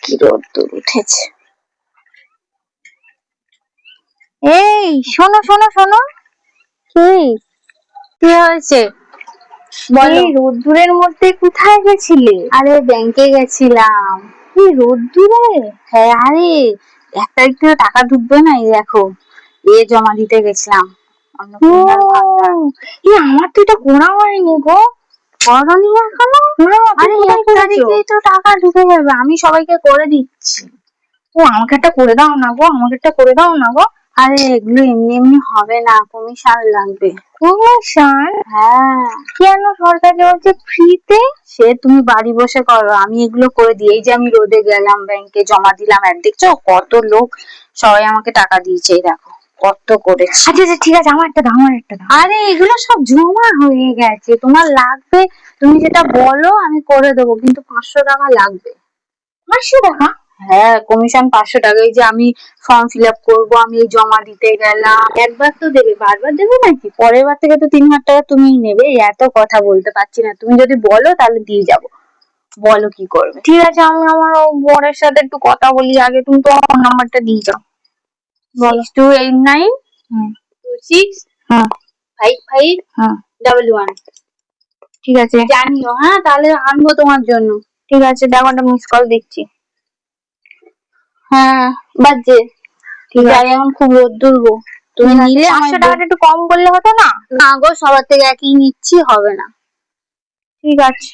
কি রোদ্দুর উঠেছে। এই শোনো শোনো শোনো, কি কি হয়েছে বলো? রোদ্দুরের মধ্যে কোথায় গেছিলে? আরে ব্যাংকে গেছিলাম। কি রোদ্দুরে? হ্যাঁ, আরে 1 তারিখ থেকে টাকা ঢুকবে না, এই দেখো জমা দিতে গেছিলাম। আমার তো এটা করা হয়নি গো। করনি এখনো? আরে 1 তারিখেই তো টাকা ঢুকে যাবে, আমি সবাইকে করে দিচ্ছি। আমাকে একটা করে দাও না গো, আমাকে একটা করে দাও না গো। আরে এগুলো এমনি এমনি হবে না, কমিশন লাগবে। কমিশন? হ্যাঁ। কেন সরকার বলছে ফ্রিতে? সে তুমি বাড়ি বসে করো, আমি এগুলো করে দিই। এই যে আমি রোদে গেলাম, ব্যাংকে জমা দিলাম, আর দেখছো কত লোক সবাই আমাকে টাকা দিয়েছে, এই দেখো কত করে। আচ্ছা আচ্ছা ঠিক আছে, আমার একটা দাও, আমার একটা দাও। আরে এগুলো সব জমা হয়ে গেছে, তোমার লাগবে তুমি যেটা বলো আমি করে দেবো, কিন্তু 500 টাকা লাগবে। 500 টাকা? হ্যাঁ, কমিশন 500 টাকা। এই যে আমি ফর্ম ফিল আপ করবো, আমি জমা দিতে গেলাম, একবার তো দেবে, বারবার দেবে নাকি? পরের বার থেকে তো 3000 টাকা তুমিই নেবে। এত কথা বলতে পারছি না, তুমি যদি বলো তাহলে দিয়ে যাবো। বলো কি করবে? ঠিক আছে, আমি আমার বরের সাথে একটু কথা বলি আগে, তুমি তো আমার নাম্বারটা দিয়ে যাও। 6289 26 55 11। ঠিক আছে, জানিও। হ্যাঁ, তাহলে আনবো তোমার জন্য। ঠিক আছে, দেখো একটা মিস কল দিচ্ছি। হ্যাঁ বাজছে। ঠিক আছে, এখন খুব রোদ্দুর গো। তুমি নিলে 500 টাকাটা একটু কম করলে হতো না? না গো, সবার থেকে একই নিচ্ছি, হবে না। ঠিক আছে।